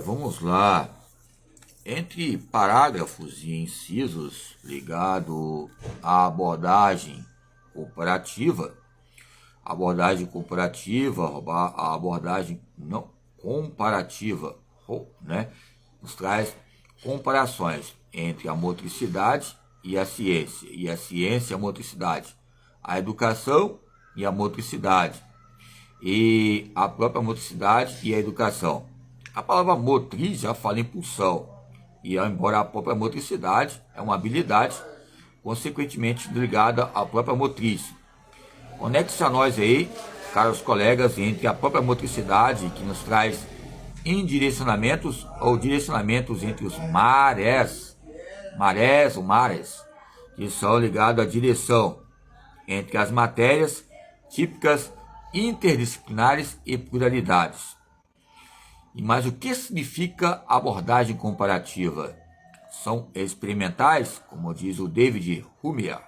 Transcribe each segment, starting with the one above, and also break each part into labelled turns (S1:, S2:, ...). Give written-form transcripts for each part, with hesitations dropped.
S1: Vamos lá. Entre parágrafos e incisos ligado à abordagem comparativa, a abordagem não comparativa, né, nos traz comparações entre a motricidade e a ciência e a motricidade, a educação e a motricidade, e a própria motricidade e a educação. A palavra motriz já fala em pulsão, e embora a própria motricidade é uma habilidade, consequentemente ligada à própria motriz. Conecte-se a nós aí, caros colegas, entre a própria motricidade, que nos traz indirecionamentos ou direcionamentos entre os mares, ou mares, que são ligados à direção, entre as matérias típicas, interdisciplinares e pluralidades. Mas o que significa abordagem comparativa? São experimentais, como diz o David Huber,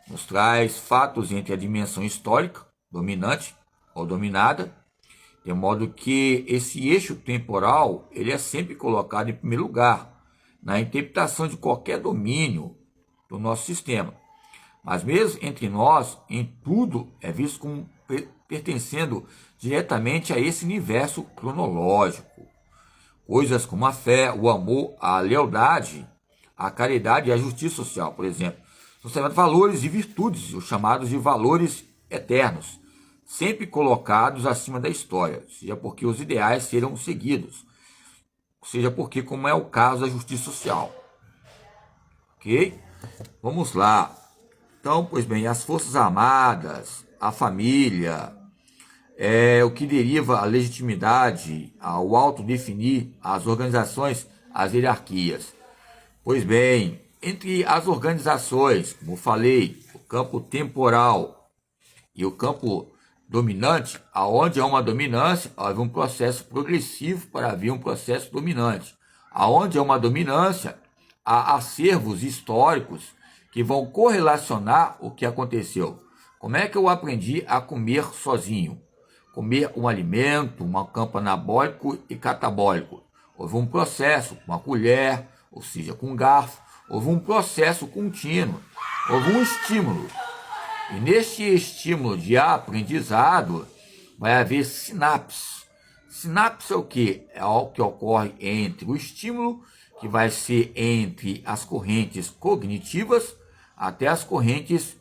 S1: nos traz fatos entre a dimensão histórica, dominante ou dominada, de modo que esse eixo temporal ele é sempre colocado em primeiro lugar na interpretação de qualquer domínio do nosso sistema. Mas mesmo entre nós, em tudo é visto como pertencendo diretamente a esse universo cronológico. Coisas como a fé, o amor, a lealdade, a caridade e a justiça social, por exemplo, são chamados valores e virtudes, os chamados de valores eternos, sempre colocados acima da história, seja porque os ideais serão seguidos, seja porque, como é o caso da justiça social. Ok? Vamos lá. Então, pois bem, as Forças Armadas, a família, o que deriva a legitimidade, ao autodefinir as organizações, as hierarquias. Pois bem, entre as organizações, como falei, o campo temporal e o campo dominante, aonde há uma dominância, há um processo progressivo para haver um processo dominante. Aonde há uma dominância, há acervos históricos que vão correlacionar o que aconteceu. Como é que eu aprendi a comer sozinho? Comer um alimento, um campo anabólico e catabólico. Houve um processo com a colher, ou seja, com um garfo. Houve um processo contínuo. Houve um estímulo. E neste estímulo de aprendizado, vai haver sinapse. Sinapse é o quê? É algo que ocorre entre o estímulo, que vai ser entre as correntes cognitivas, até as correntes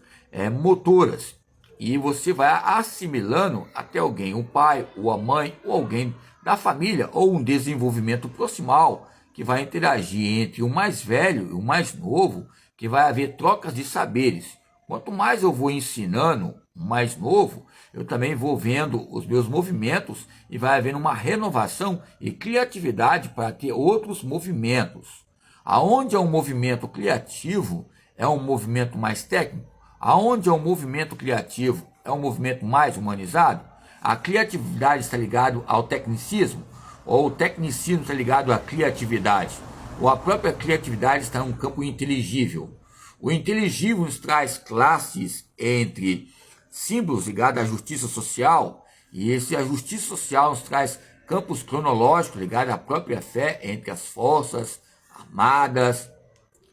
S1: motoras. E você vai assimilando até alguém, o pai, ou a mãe, ou alguém da família, ou um desenvolvimento proximal, que vai interagir entre o mais velho e o mais novo, que vai haver trocas de saberes. Quanto mais eu vou ensinando o mais novo, eu também vou vendo os meus movimentos e vai havendo uma renovação e criatividade para ter outros movimentos. Aonde é um movimento criativo, é um movimento mais técnico. Aonde é um movimento criativo, é um movimento mais humanizado. A criatividade está ligada ao tecnicismo, ou o tecnicismo está ligado à criatividade, ou a própria criatividade está num campo inteligível. O inteligível nos traz classes entre símbolos ligados à justiça social, e a justiça social nos traz campos cronológicos ligados à própria fé entre as forças armadas,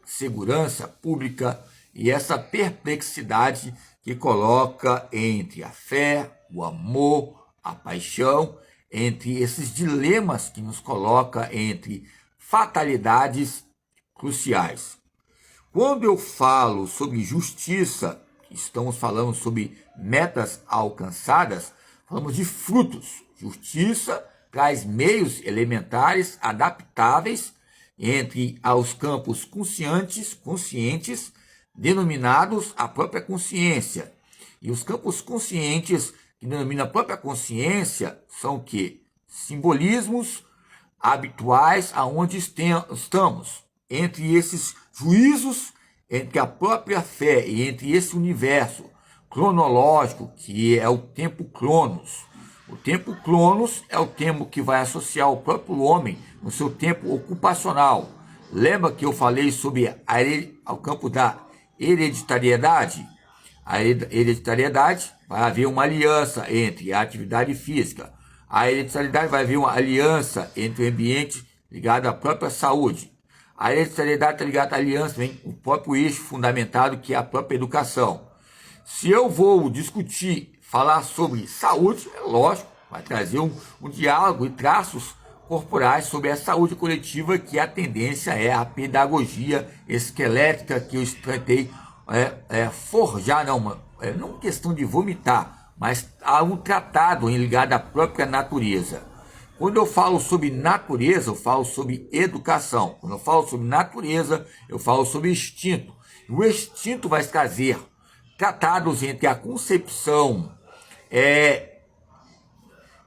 S1: segurança pública, e essa perplexidade que coloca entre a fé, o amor, a paixão, entre esses dilemas que nos coloca entre fatalidades cruciais. Quando eu falo sobre justiça, estamos falando sobre metas alcançadas, falamos de frutos. Justiça traz meios elementares adaptáveis entre os campos conscientes, denominados a própria consciência. E os campos conscientes que denominam a própria consciência são o quê? Simbolismos habituais aonde estamos. Entre esses juízos, entre a própria fé e entre esse universo cronológico, que é o tempo Cronos. O tempo Cronos é o tempo que vai associar o próprio homem no seu tempo ocupacional. Lembra que eu falei sobre o campo da hereditariedade? A hereditariedade vai haver uma aliança entre a atividade física, A hereditariedade vai vir uma aliança entre o ambiente ligado à própria saúde. A hereditariedade está ligada à aliança, vem o próprio eixo fundamentado que é a própria educação. Se eu vou discutir, falar sobre saúde, é lógico, vai trazer um diálogo e traços corporais sobre a saúde coletiva, que a tendência é a pedagogia esquelética que eu tentei forjar, não questão de vomitar, mas há um tratado ligado à própria natureza. Quando eu falo sobre natureza, eu falo sobre educação. Quando eu falo sobre natureza, eu falo sobre instinto. E o instinto vai trazer tratados entre a concepção,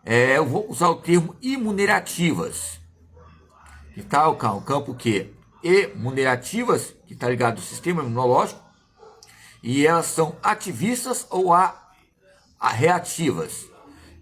S1: eu vou usar o termo imunerativas, que está o campo que imunerativas, que está ligado ao sistema imunológico, e elas são ativistas ou reativas.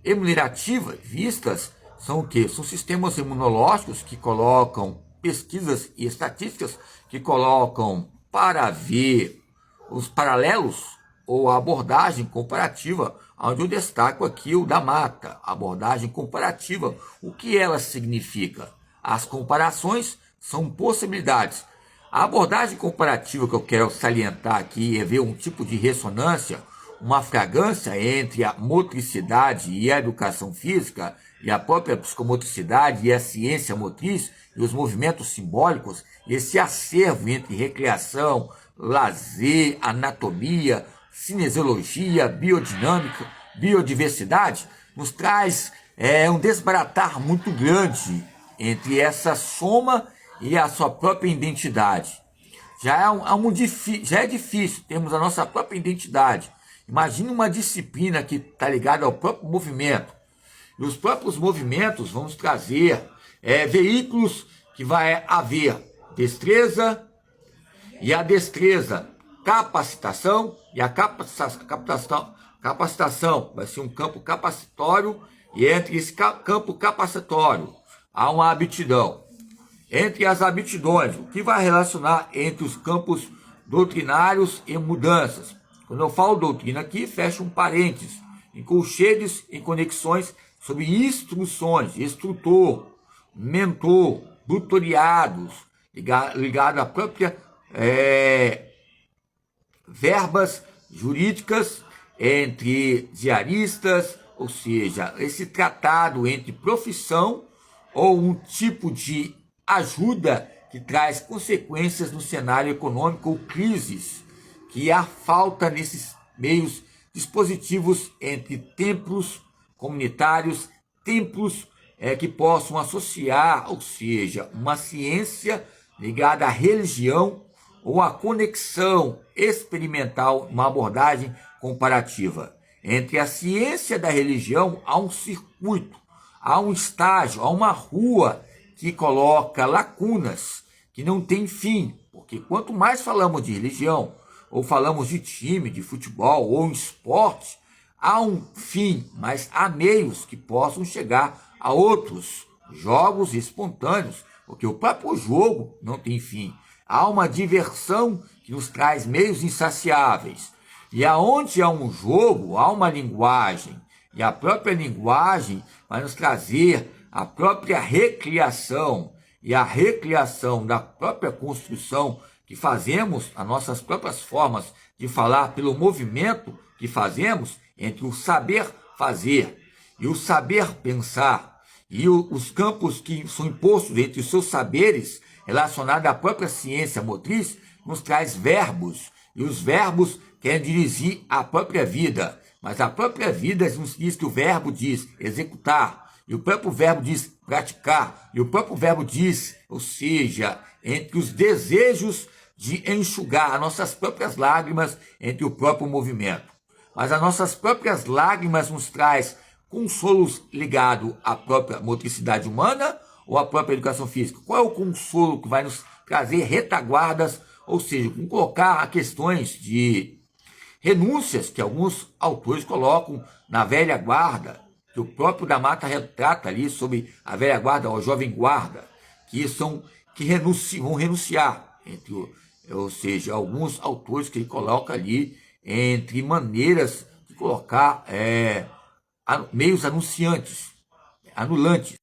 S1: Imunerativas, vistas, são o quê? São sistemas imunológicos que colocam pesquisas e estatísticas que colocam para ver os paralelos ou a abordagem comparativa, onde eu destaco aqui o da mata, abordagem comparativa. O que ela significa? As comparações são possibilidades. A abordagem comparativa que eu quero salientar aqui é ver um tipo de ressonância, uma fragrância entre a motricidade e a educação física, e a própria psicomotricidade e a ciência motriz, e os movimentos simbólicos, esse acervo entre recreação, lazer, anatomia, cinesiologia, biodinâmica, biodiversidade, nos traz um desbaratar muito grande entre essa soma e a sua própria identidade. Já é difícil termos a nossa própria identidade. Imagine uma disciplina que está ligada ao próprio movimento. E os próprios movimentos vão trazer veículos que vai haver destreza, e a destreza, capacitação, e a capacitação vai ser um campo capacitório, e entre esse campo capacitório há uma aptidão. Entre as aptidões, o que vai relacionar entre os campos doutrinários e mudanças. Quando eu falo doutrina aqui, fecha um parênteses, em colchetes e conexões sobre instruções, instrutor, mentor, tutoriados, ligado à própria verbas jurídicas entre diaristas, ou seja, esse tratado entre profissão ou um tipo de ajuda que traz consequências no cenário econômico ou crises, que há falta nesses meios dispositivos entre templos comunitários, templos que possam associar, ou seja, uma ciência ligada à religião ou à conexão experimental, uma abordagem comparativa. Entre a ciência da religião há um circuito, há um estágio, há uma rua que coloca lacunas, que não tem fim, porque quanto mais falamos de religião, ou falamos de time, de futebol, ou esporte, há um fim, mas há meios que possam chegar a outros jogos espontâneos, porque o próprio jogo não tem fim. Há uma diversão que nos traz meios insaciáveis. E aonde há um jogo, há uma linguagem. E a própria linguagem vai nos trazer a própria recriação. E a recriação da própria construção que fazemos, as nossas próprias formas de falar pelo movimento que fazemos entre o saber fazer e o saber pensar, e os campos que são impostos entre os seus saberes relacionados à própria ciência motriz, nos traz verbos, e os verbos querem dirigir a própria vida, mas a própria vida nos diz que o verbo diz executar, e o próprio verbo diz praticar, e o próprio verbo diz, ou seja, entre os desejos de enxugar as nossas próprias lágrimas entre o próprio movimento. Mas as nossas próprias lágrimas nos traz consolos ligados à própria motricidade humana ou à própria educação física? Qual é o consolo que vai nos trazer retaguardas, ou seja, colocar questões de renúncias que alguns autores colocam na velha guarda, que o próprio da Mata retrata ali sobre a velha guarda ou a jovem guarda, que vão renunciar, ou seja, alguns autores que ele coloca ali entre maneiras de colocar meios anunciantes. anulantes.